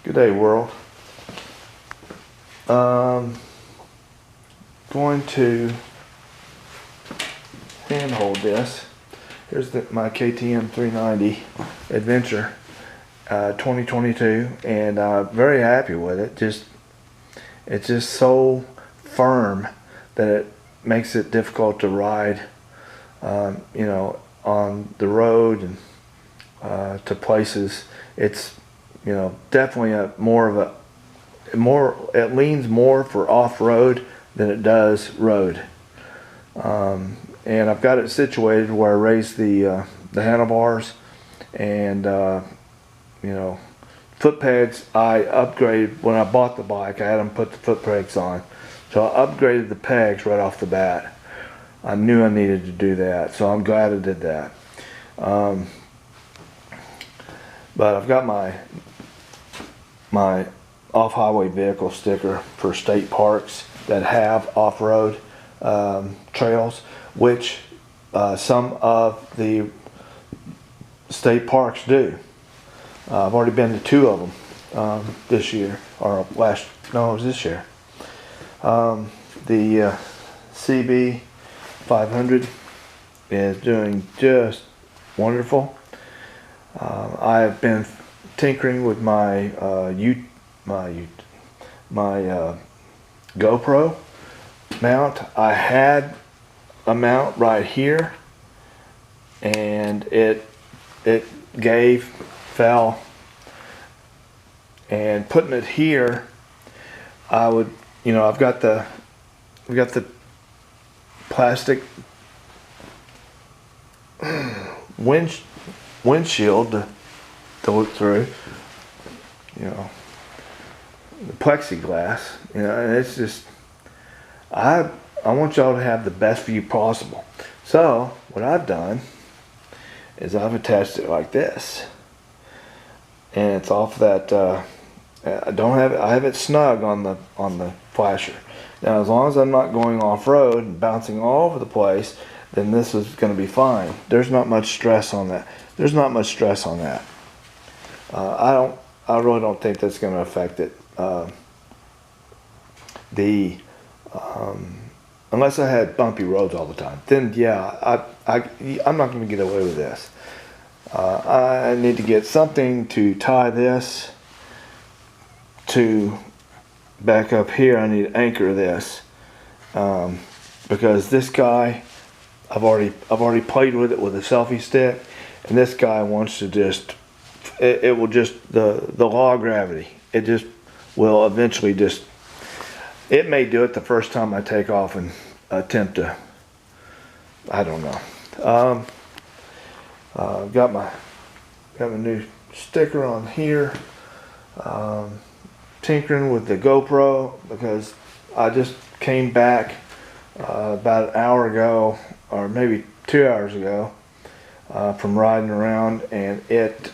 Good day, world. Going to handhold this. Here's my KTM 390 Adventure 2022, and very happy with it. It's just so firm that it makes it difficult to ride, you know, on the road and to places. It's, you know, definitely it leans more for off-road than it does road. And I've got it situated where I raise the handlebars, and you know, foot pegs I upgraded when I bought the bike. I had them put the foot pegs on, so I upgraded the pegs right off the bat. I knew I needed to do that, so I'm glad I did that. But I've got my off-highway vehicle sticker for state parks that have off-road trails, which some of the state parks do. I've already been to 2 of them this year, or no, it was this year. The CB500 is doing just wonderful. I've been tinkering with my GoPro mount. I had a mount right here, and it fell, and putting it here, I would, you know, we got the plastic windshield to look through, you know, the plexiglass, you know, and it's just, I want y'all to have the best view possible. So what I've done is I've attached it like this, and it's off that. I have it snug on the flasher. Now, as long as I'm not going off road and bouncing all over the place, then this is going to be fine. There's not much stress on that. I really don't think that's going to affect it. Unless I had bumpy roads all the time, then yeah, I'm not going to get away with this. I need to get something to tie this to back up here. I need to anchor this, because this guy, I've already played with it with a selfie stick, and this guy wants to just, it will just, the law of gravity, it just will eventually just, it may do it the first time I take off and attempt to, I don't know. Got my new sticker on here. Tinkering with the GoPro because I just came back about an hour ago, or maybe 2 hours ago, from riding around, and it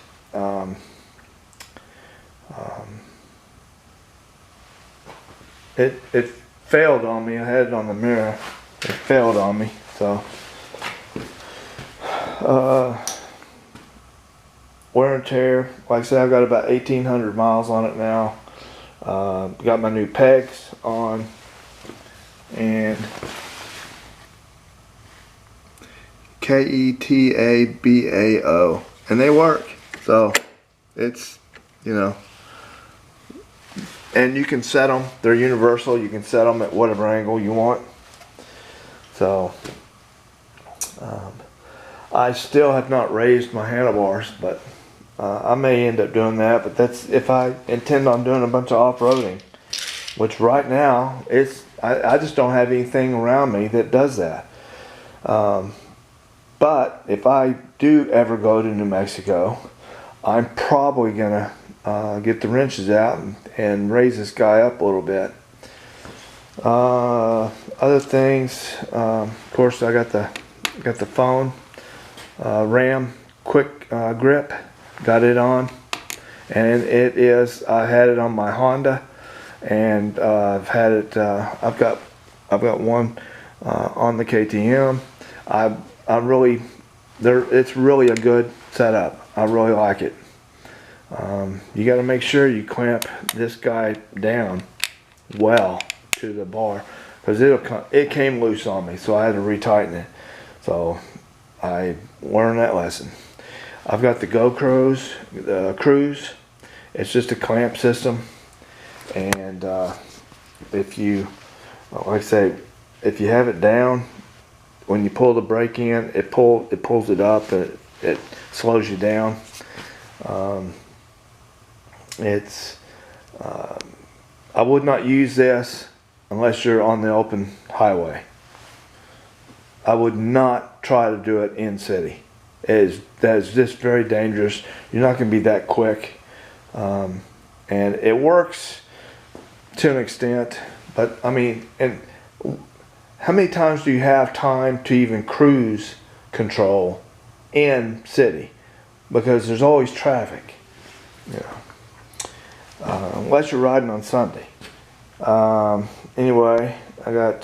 failed on me. I had it on the mirror. It failed on me. So wear and tear. Like I said, I've got about 1,800 miles on it now. Got my new pegs on, and KETABAO, and they work. So it's, you know, and you can set them, they're universal, you can set them at whatever angle you want. So I still have not raised my handlebars, but I may end up doing that. But that's if I intend on doing a bunch of off-roading, which right now I just don't have anything around me that does that. But if I do ever go to New Mexico, I'm probably gonna get the wrenches out and raise this guy up a little bit. Other things, of course, I got the phone, RAM quick grip, got it on, and it is. I had it on my Honda, and I've had it. I've got one on the KTM. It's really a good setup. I really like it. You got to make sure you clamp this guy down well to the bar, because it came loose on me, so I had to retighten it. So I learned that lesson. I've got the the Cruise. It's just a clamp system, and if you, like I say, if you have it down, when you pull the brake in, it pulls it up, and it slows you down. I would not use this unless you're on the open highway. I would not try to do it in city. That is just very dangerous. You're not going to be that quick, and it works to an extent. But I mean, and how many times do you have time to even cruise control in city? Because there's always traffic. Unless you're riding on Sunday. Anyway, I got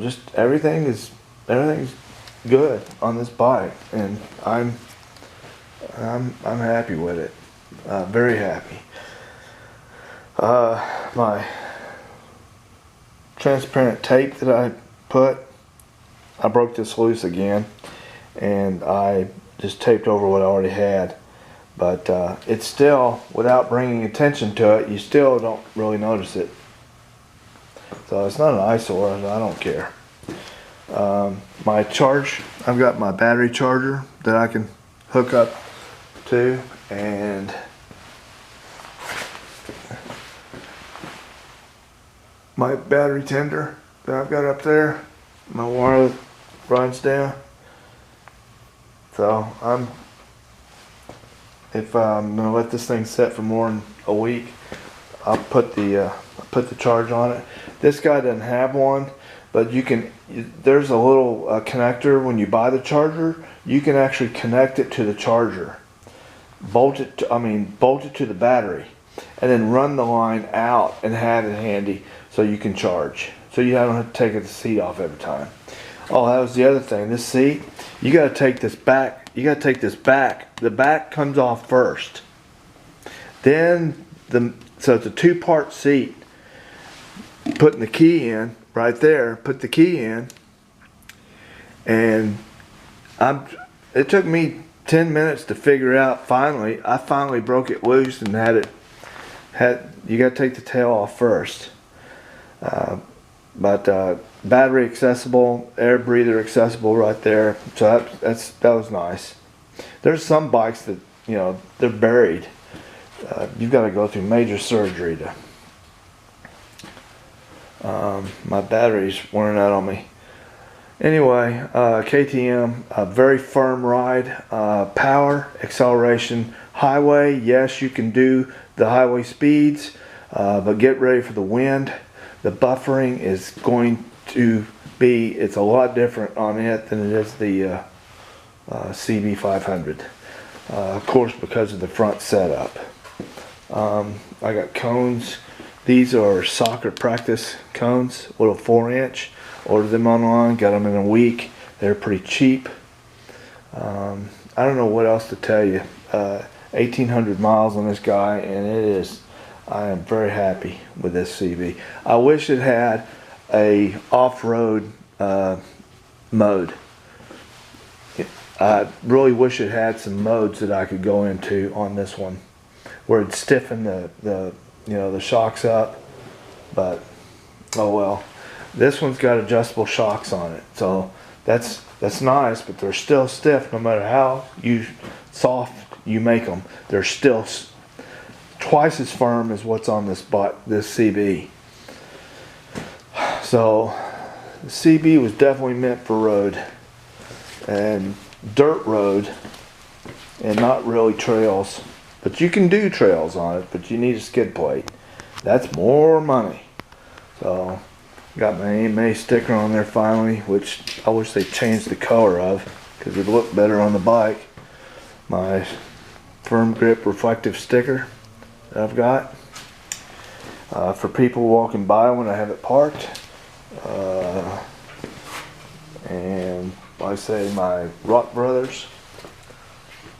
just everything's good on this bike, and I'm happy with it. Very happy. My transparent tape that I broke this loose again, and I just taped over what I already had. But it's still, without bringing attention to it, you still don't really notice it. So it's not an eyesore, I don't care. I've got my battery charger that I can hook up to, and my battery tender that I've got up there, my wire that runs down. So if I'm gonna let this thing set for more than a week, I'll put the charge on it. This guy doesn't have one, but there's a little connector when you buy the charger. You can actually connect it to the charger, bolt it to the battery, and then run the line out and have it handy so you can charge. So you don't have to take the seat off every time. Oh, that was the other thing. This seat, you got to take this back. The back comes off first. Then so it's a two-part seat. Putting the key in right there. Put the key in, and it took me 10 minutes to figure out. I finally broke it loose and you got to take the tail off first. But battery accessible, air breather accessible right there. So that was nice. There's some bikes that they're buried. You've got to go through major surgery to. My battery's wearing out on me. Anyway, KTM, a very firm ride. Power, acceleration, highway. Yes, you can do the highway speeds, but get ready for the wind. The buffering is going to be, it's a lot different on it than it is the CB500. Of course, because of the front setup. I got cones. These are soccer practice cones, little 4-inch. Ordered them online, got them in a week. They're pretty cheap. I don't know what else to tell you. 1,800 miles on this guy, and I am very happy with this CB. I wish it had a off-road mode. I really wish it had some modes that I could go into on this one, where it'd stiffen the shocks up. But oh well. This one's got adjustable shocks on it, so that's nice. But they're still stiff, no matter how soft you make them. They're still twice as firm as what's on this CB. So the CB was definitely meant for road and dirt road, and not really trails. But you can do trails on it, but you need a skid plate. That's more money. So got my AMA sticker on there finally, which I wish they changed the color of, because it looked better on the bike. My firm grip reflective sticker that I've got for people walking by when I have it parked. And like I say, my Rock Brothers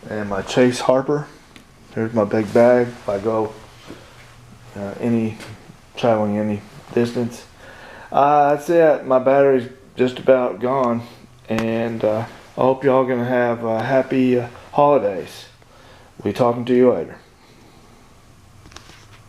and my Chase Harper. Here's my big bag if I go traveling any distance. That's it. My battery's just about gone, and I hope y'all gonna have happy holidays. We'll be talking to you later.